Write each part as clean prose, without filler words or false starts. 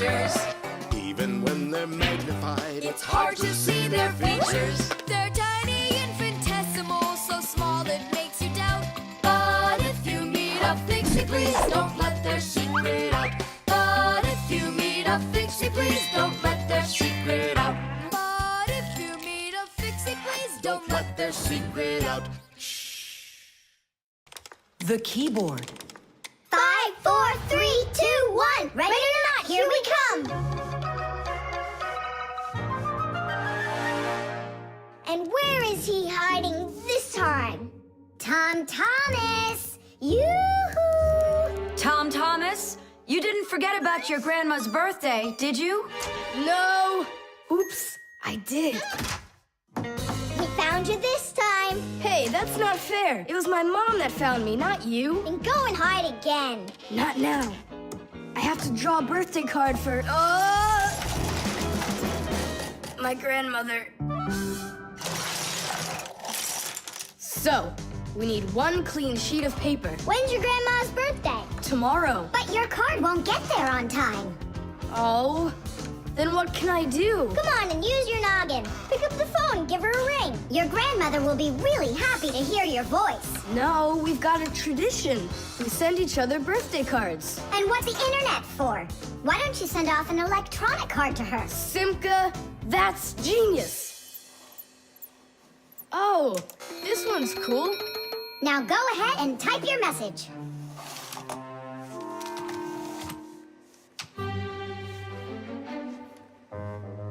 features. Even when they're magnified, It's hard to see their features. They're tiny, infinitesimal, so small it makes you doubt. But if you meet a Fixie, please don't let their secret out. But if you meet a Fixie, please don't let their secret out. But if you meet a Fixie, please don't let their secret out. The keyboard. 5, 4, 3, 2, 1. Ready or not, here we come. And where is he hiding this time? Tom Thomas! Yoo-hoo! Tom Thomas, you didn't forget about your grandma's birthday, did you? No! Oops, I did. We found you this time. Hey, that's not fair. It was my mom that found me, not you. Then go and hide again. Not now. I have to draw a birthday card for... my grandmother. So, we need one clean sheet of paper. When's your grandma's birthday? Tomorrow. But your card won't get there on time. Oh, then what can I do? Come on and use your noggin. Pick up the phone and give her a ring. Your grandmother will be really happy to hear your voice. No, we've got a tradition. We send each other birthday cards. And what's the internet for? Why don't you send off an electronic card to her? Simka, that's genius. Oh, this one's cool. Now go ahead and type your message.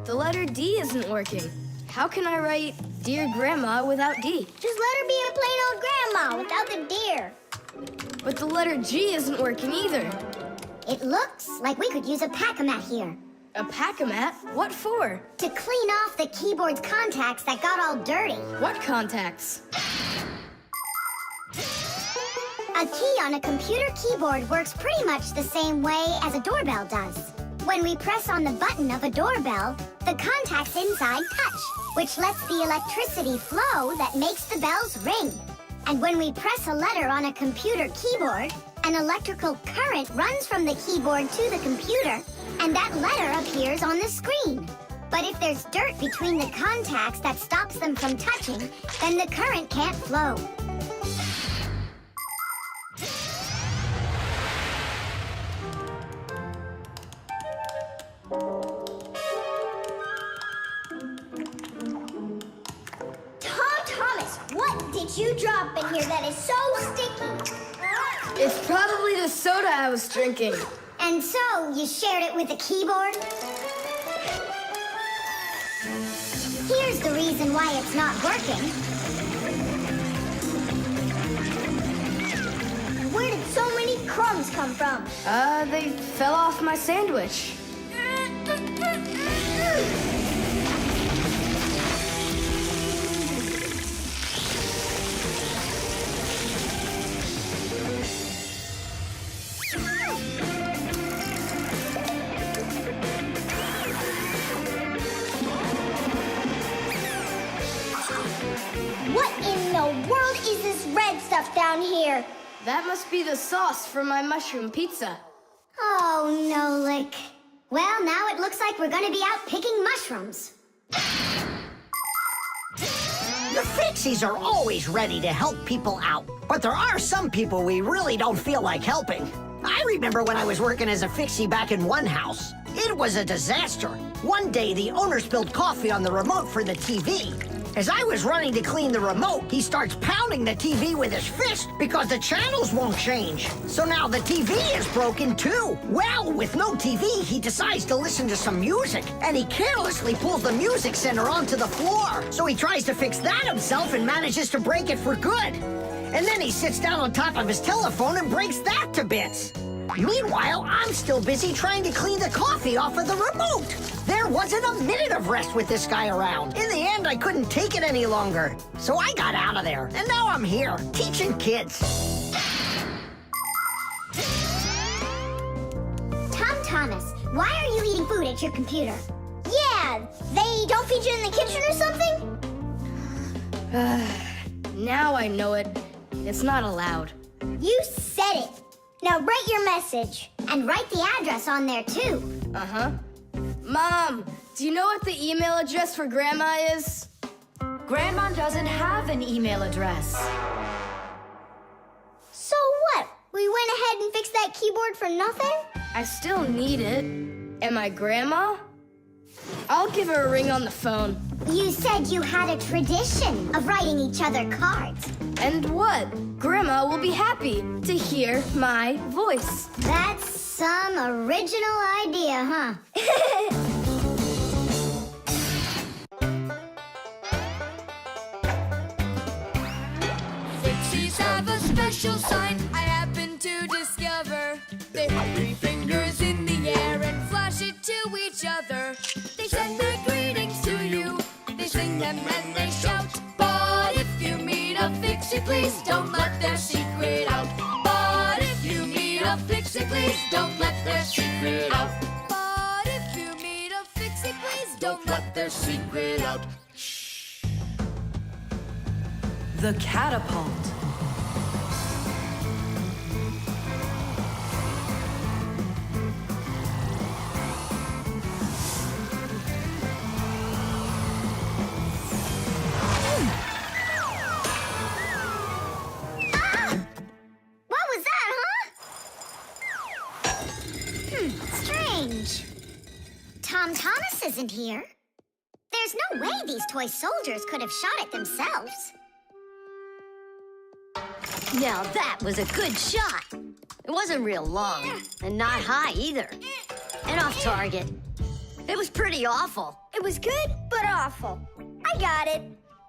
The letter D isn't working. How can I write Dear Grandma without D? Just let her be a plain old grandma without the dear. But the letter G isn't working either. It looks like we could use a pack-a-mat here. A pack-a-mat? What for? To clean off the keyboard's contacts that got all dirty. What contacts? A key on a computer keyboard works pretty much the same way as a doorbell does. When we press on the button of a doorbell, the contacts inside touch, which lets the electricity flow that makes the bells ring. And when we press a letter on a computer keyboard, an electrical current runs from the keyboard to the computer, and that letter appears on the screen. But if there's dirt between the contacts that stops them from touching, then the current can't flow. What did you drop in here that is so sticky? It's probably the soda I was drinking. And so, you shared it with the keyboard? Here's the reason why it's not working. Where did so many crumbs come from? They fell off my sandwich. What in the world is this red stuff down here? That must be the sauce for my mushroom pizza. Oh, Nolik. Well, now it looks like we're gonna be out picking mushrooms. The Fixies are always ready to help people out, but there are some people we really don't feel like helping. I remember when I was working as a Fixie back in one house. It was a disaster. One day, the owner spilled coffee on the remote for the TV. As I was running to clean the remote, he starts pounding the TV with his fist because the channels won't change. So now the TV is broken too. Well, with no TV, he decides to listen to some music, and he carelessly pulls the music center onto the floor. So he tries to fix that himself and manages to break it for good. And then he sits down on top of his telephone and breaks that to bits. Meanwhile, I'm still busy trying to clean the coffee off of the remote. There wasn't a minute of rest with this guy around. In the end, I couldn't take it any longer. So I got out of there, and now I'm here, teaching kids. Tom Thomas, why are you eating food at your computer? Yeah, they don't feed you in the kitchen or something? Now I know it. It's not allowed. You said it. Now write your message. And write the address on there, too. Uh-huh. Mom, do you know what the email address for Grandma is? Grandma doesn't have an email address. So what? We went ahead and fixed that keyboard for nothing? I still need it. Am I Grandma? I'll give her a ring on the phone. You said you had a tradition of writing each other cards. And what? Grandma will be happy to hear my voice. That's some original idea, huh? Fixies have a special sign I happen to discover. They hold 3 fingers in the air and flash it to each other. They send their greetings to you. They sing them and they shout. But if you meet a Fixie, please don't let their secret out. But if you meet a Fixie, please don't let their secret out. But if you meet a Fixie, please don't let their secret out. The catapult. What was that, huh? Strange. Tom Thomas isn't here. There's no way these toy soldiers could have shot it themselves. Now that was a good shot. It wasn't real long, and not high either. And off target. It was pretty awful. It was good, but awful. I got it.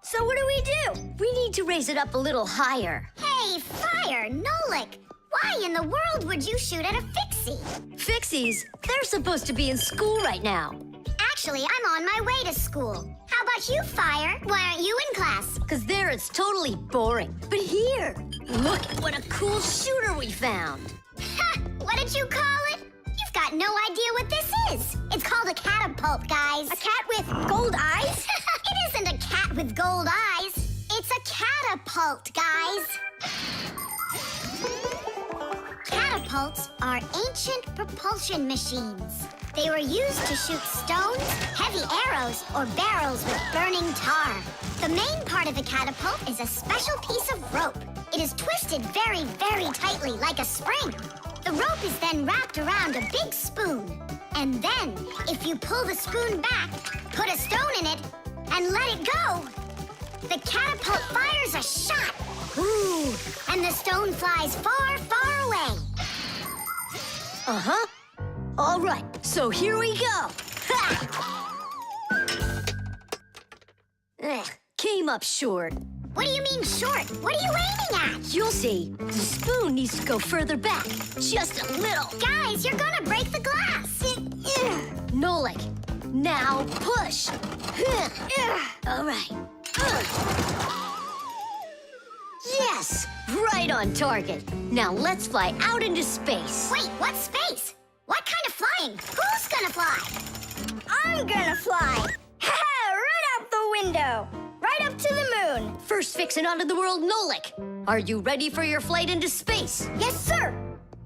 So what do we do? We need to raise it up a little higher. Hey, Fire, Nolik! Why in the world would you shoot at a Fixie? Fixies, they're supposed to be in school right now. Actually, I'm on my way to school. How about you, Fire? Why aren't you in class? Because there it's totally boring. But here, look at what a cool shooter we found. Ha! What did you call it? You've got no idea what this is. It's called a catapult, guys. A cat with gold eyes? It isn't a cat with gold eyes. It's a catapult, guys. Catapults are ancient propulsion machines. They were used to shoot stones, heavy arrows, or barrels with burning tar. The main part of the catapult is a special piece of rope. It is twisted very, very tightly like a spring. The rope is then wrapped around a big spoon. And then, if you pull the spoon back, put a stone in it, and let it go, the catapult fires a shot. Ooh, and the stone flies far, far away. Uh-huh. All right, so here we go. Ha! Came up short. What do you mean short? What are you aiming at? You'll see. The spoon needs to go further back. Just a little. Guys, you're gonna break the glass. Nolik, now push. All right. Yes, right on target. Now let's fly out into space. Wait, what space? What kind of flying? Who's gonna fly? I'm gonna fly. Right out the window. Right up to the moon. First fixin' onto the world, Nolik. Are you ready for your flight into space? Yes, sir.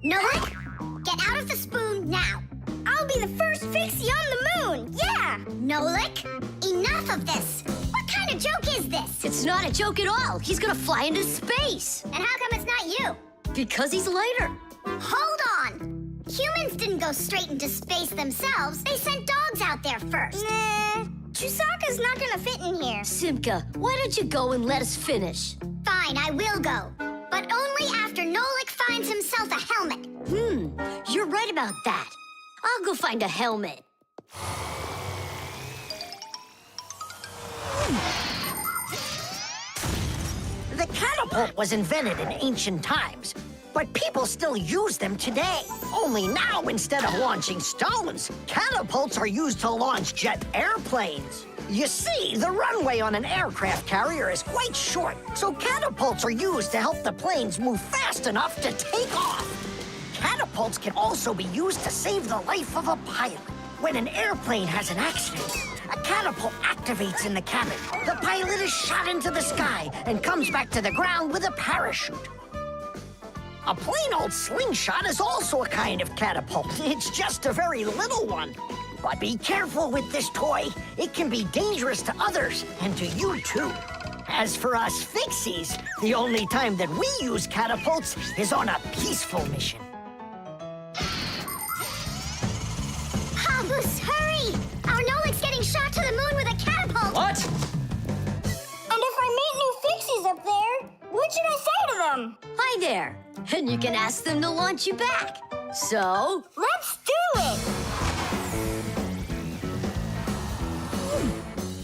Nolik, get out of the spoon now. I'll be the first Fixie on the moon. Yeah. Nolik, enough of this. What kind of joke is this? It's not a joke at all. He's gonna fly into space. And how come it's not you? Because he's lighter. Hold on. Humans didn't go straight into space themselves. They sent dogs out there first. Nah, Chewsocka's not gonna fit in here. Simka, why don't you go and let us finish? Fine, I will go. But only after Nolik finds himself a helmet. You're right about that. I'll go find a helmet. The catapult was invented in ancient times, but people still use them today. Only now, instead of launching stones, catapults are used to launch jet airplanes. You see, the runway on an aircraft carrier is quite short, so catapults are used to help the planes move fast enough to take off. Catapults can also be used to save the life of a pilot. When an airplane has an accident, a catapult activates in the cabin. The pilot is shot into the sky and comes back to the ground with a parachute. A plain old slingshot is also a kind of catapult. It's just a very little one. But be careful with this toy. It can be dangerous to others and to you, too. As for us Fixies, the only time that we use catapults is on a peaceful mission. Papus, hurry! Our Nolik's getting shot to the moon with a catapult! What? And if I meet new Fixies up there, what should I say to them? Hi there. And you can ask them to launch you back. So, Let's do it!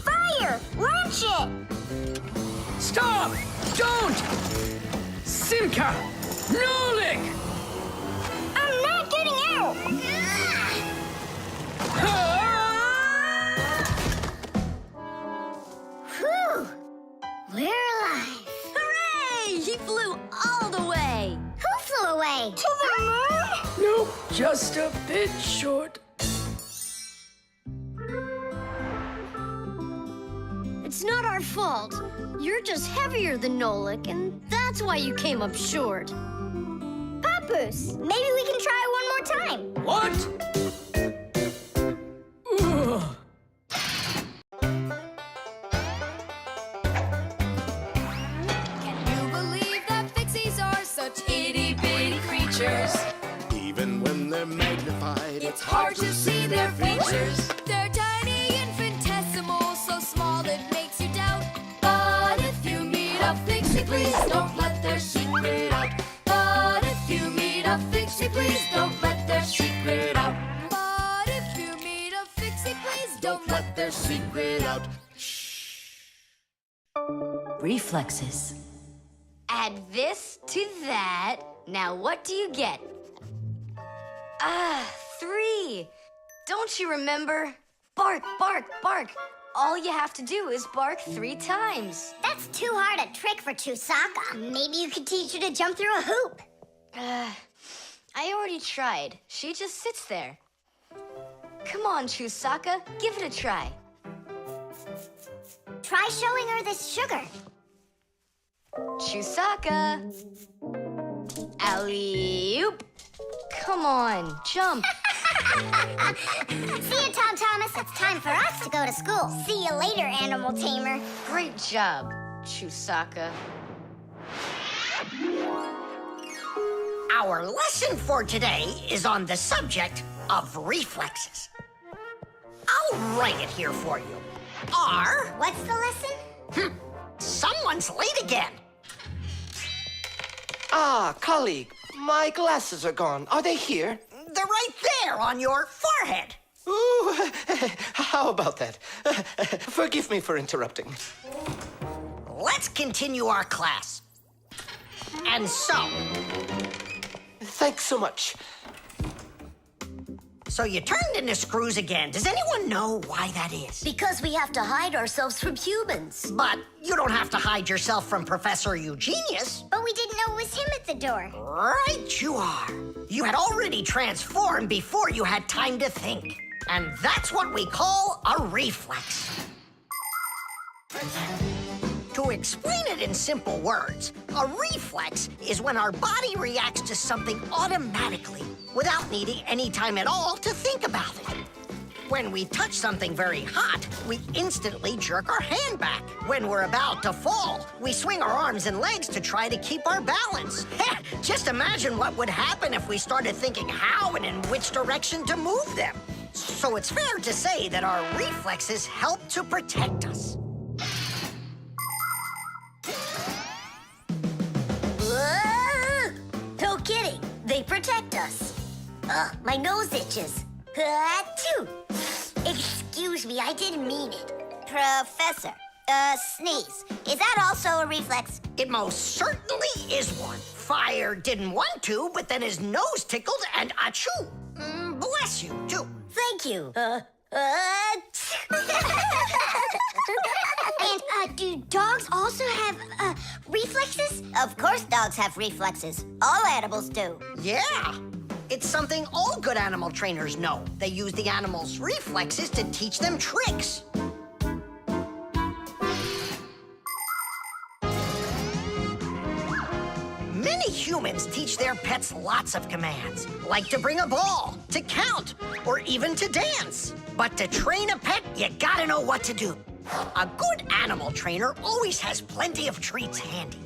Fire! Launch it! Stop! Don't! Simka! Nolik! I'm not getting out! Whew! We're alive. hooray! He flew all the way. Who flew away? To the moon? Nope, just a bit short. It's not our fault. You're just heavier than Nolik, and that's why you came up short. Papus, maybe we can try one more time. What? Ugh. Can you believe that Fixies are such itty-bitty creatures? Even when they're magnified, It's hard to see their features. They're tiny, infinitesimal, so small it makes you doubt. But if you meet a Fixie, please don't let their secret out. But if you meet a Fixie, please don't let their secret out. But if you meet a Fixie, please don't let their secret out. Reflexes. Add this to that. Now what do you get? Ah, 3. Don't you remember? Bark, bark, bark. All you have to do is bark 3 times. That's too hard a trick for Chewsocka. Maybe you could teach her to jump through a hoop. I already tried. She just sits there. Come on, Chewsocka, give it a try. Try showing her this sugar. Chewsocka. Alley-oop. Come on, jump. See you, Tom Thomas. It's time for us to go to school. See you later, animal tamer. Great job, Chewsocka. Our lesson for today is on the subject of reflexes. I'll write it here for you. R. What's the lesson? Someone's late again. Ah, colleague, my glasses are gone. Are they here? They're right there on your forehead. Ooh, how about that? Forgive me for interrupting. Let's continue our class. And so, Thanks so much. so you turned into screws again. Does anyone know why that is? Because we have to hide ourselves from humans. But you don't have to hide yourself from Professor Eugenius. But we didn't know it was him at the door. Right you are. You had already transformed before you had time to think. And that's what we call a reflex. To explain it in simple words, a reflex is when our body reacts to something automatically without needing any time at all to think about it. When we touch something very hot, we instantly jerk our hand back. When we're about to fall, we swing our arms and legs to try to keep our balance. Just imagine what would happen if we started thinking how and in which direction to move them. So it's fair to say that our reflexes help to protect us. No kidding. They protect us. My nose itches. Achoo. Excuse me, I didn't mean it. Professor, sneeze. Is that also a reflex? It most certainly is one. Fire didn't want to, but then his nose tickled and achoo. Bless you, too. Thank you. And do dogs also have reflexes? Of course dogs have reflexes. All animals do. Yeah. It's something all good animal trainers know. They use the animals' reflexes to teach them tricks. Many humans teach their pets lots of commands, like to bring a ball, to count, or even to dance. But to train a pet, you gotta know what to do. A good animal trainer always has plenty of treats handy.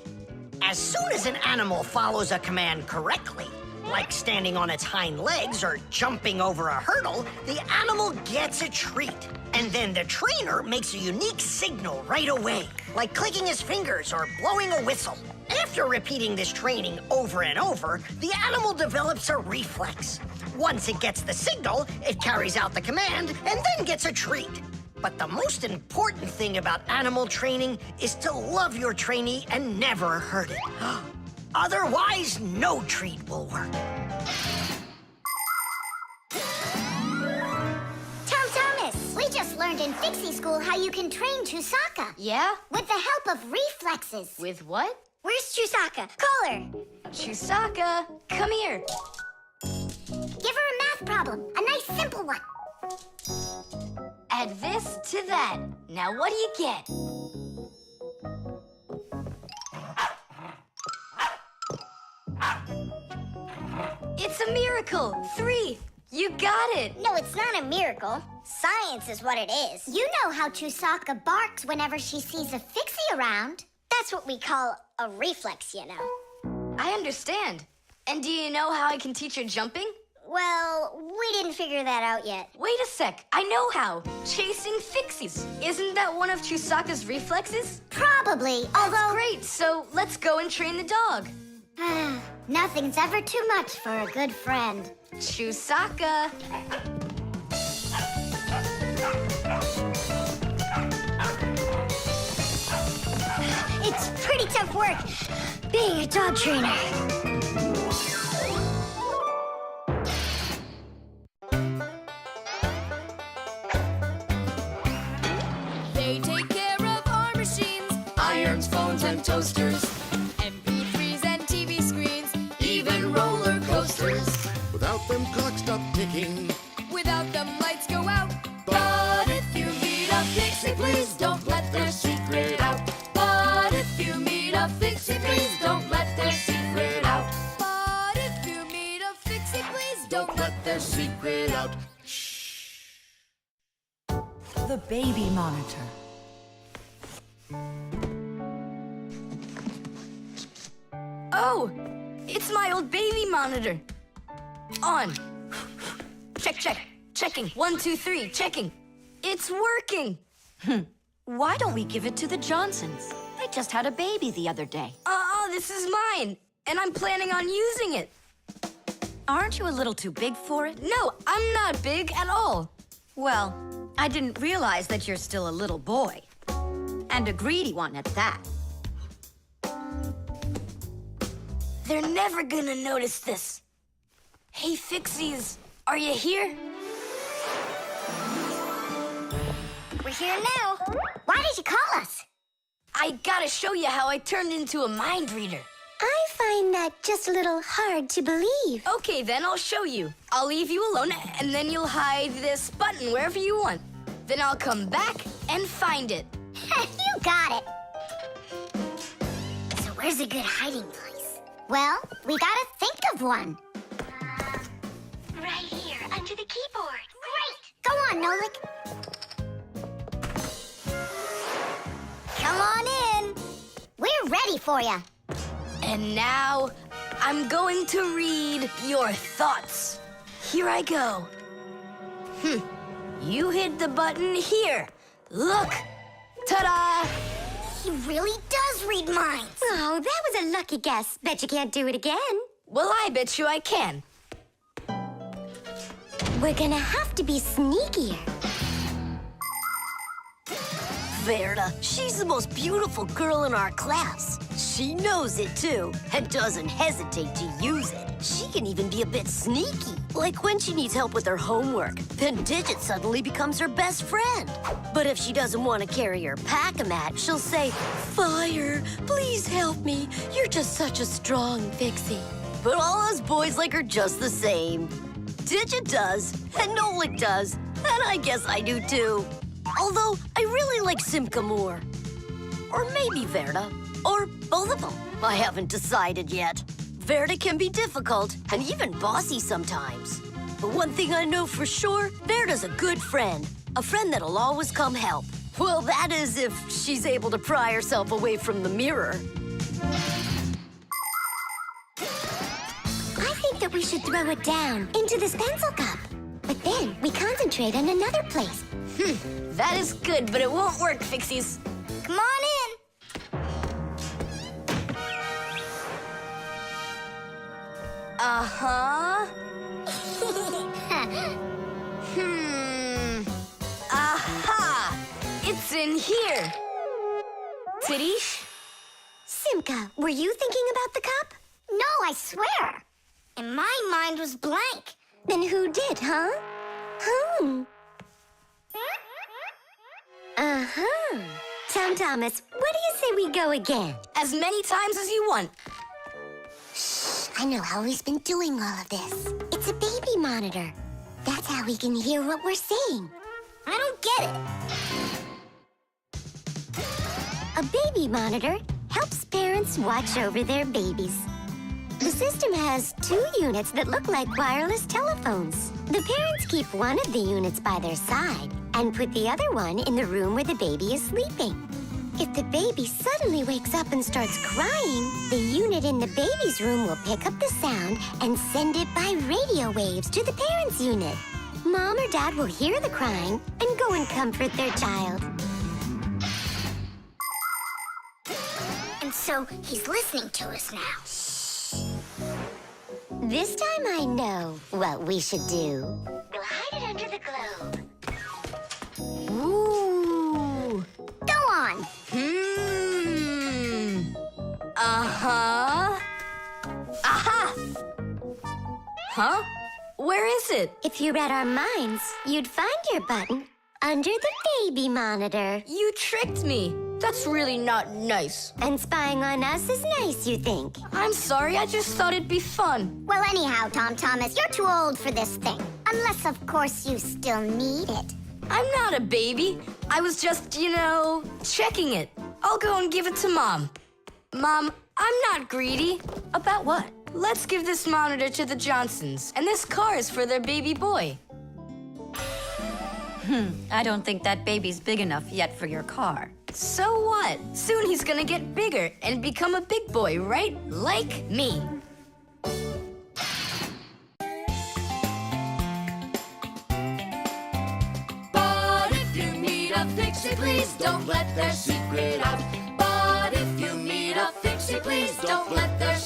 As soon as an animal follows a command correctly, like standing on its hind legs or jumping over a hurdle, the animal gets a treat. And then the trainer makes a unique signal right away, like clicking his fingers or blowing a whistle. After repeating this training over and over, the animal develops a reflex. Once it gets the signal, it carries out the command and then gets a treat. But the most important thing about animal training is to love your trainee and never hurt it. Otherwise, no treat will work. Thomas, we just learned in Fixie School how you can train Chewsocka. Yeah? With the help of reflexes. With what? Where's Chewsocka? Call her. Chewsocka, come here. Give her a math problem. A nice simple one. Add this to that. Now what do you get? It's a miracle! 3! You got it! No, it's not a miracle. Science is what it is. You know how Chewsocka barks whenever she sees a Fixie around. That's what we call a reflex, you know. I understand. And do you know how I can teach her jumping? Well, we didn't figure that out yet. Wait a sec, I know how. Chasing Fixies. Isn't that one of Chewsocka's reflexes? Probably, That's although... great, so let's go and train the dog. Nothing's ever too much for a good friend. Chewsocka. It's pretty tough work being a dog trainer. They take care of our machines, Irons, phones, and toasters, MP3s and TV screens. even roller coasters. Without them, clocks stop ticking. Without them, lights go out. But if you meet a Fixie, please don't let their secret out. But if you meet a Fixie, please don't let their secret out. But if you meet a Fixie, please don't Let their secret out. The baby monitor. Oh, it's my old baby monitor. On. Check, check. Checking. 1, 2, 3. Checking. It's working. Why don't we give it to the Johnsons? They just had a baby the other day. This is mine. And I'm planning on using it. Aren't you a little too big for it? No, I'm not big at all. Well, I didn't realize that you're still a little boy. And a greedy one at that. They're never gonna notice this. Hey, Fixies, are you here? We're here now. Why did you call us? I gotta show you how I turned into a mind reader. I find that just a little hard to believe. Okay, then I'll show you. I'll leave you alone, and then you'll hide this button wherever you want. Then I'll come back and find it. You got it. So where's a good hiding place? Well, we gotta think of one. Right here, under the keyboard. Great! Go on, Nolik. Come on in. We're ready for you. And now, I'm going to read your thoughts. Here I go. You hit the button here. Look! Ta-da! He really does read minds. Oh, that was a lucky guess. Bet you can't do it again. Well, I bet you I can. We're gonna have to be sneakier. Verda, she's the most beautiful girl in our class. She knows it, too, and doesn't hesitate to use it. She can even be a bit sneaky, like when she needs help with her homework. Then Digit suddenly becomes her best friend. But if she doesn't want to carry her pack-a-mat, she'll say, "Fire, please help me. You're just such a strong Fixie." But all us boys like her just the same. Digit does, and Nolik does, and I guess I do, too. Although, I really like Simka more. Or maybe Verda. Or both of them. I haven't decided yet. Verda can be difficult and even bossy sometimes. But one thing I know for sure, Verda's a good friend. A friend that'll always come help. Well, that is if she's able to pry herself away from the mirror. I think that we should throw it down into this pencil cup. But then we concentrate on another place. That is good, but it won't work, Fixies. Come on in. Uh-huh. Aha! It's in here. Tidish? Simka, were you thinking about the cup? No, I swear. And my mind was blank. Then who did, huh? Uh-huh. Tom Thomas, what do you say we go again? As many times as you want. I know how he's been doing all of this. It's a baby monitor. That's how we can hear what we're saying. I don't get it. A baby monitor helps parents watch over their babies. The system has 2 units that look like wireless telephones. The parents keep one of the units by their side and put the other one in the room where the baby is sleeping. If the baby suddenly wakes up and starts crying, the unit in the baby's room will pick up the sound and send it by radio waves to the parents' unit. Mom or Dad will hear the crying and go and comfort their child. And so he's listening to us now. This time I know what we should do. We'll hide it under the globe. Ooh. Go on. Uh-huh. Aha! Huh? Where is it? If you read our minds, you'd find your button under the baby monitor. You tricked me. That's really not nice. And spying on us is nice, you think? I'm sorry, I just thought it'd be fun. Well, anyhow, Tom Thomas, you're too old for this thing. Unless, of course, you still need it. I'm not a baby. I was just, checking it. I'll go and give it to Mom. Mom, I'm not greedy. About what? Let's give this monitor to the Johnsons, and this car is for their baby boy. I don't think that baby's big enough yet for your car. So what? Soon he's gonna get bigger and become a big boy, right? Like me. But if you meet a Fixie, please don't let their secret out. But if you meet a Fixie, please don't let their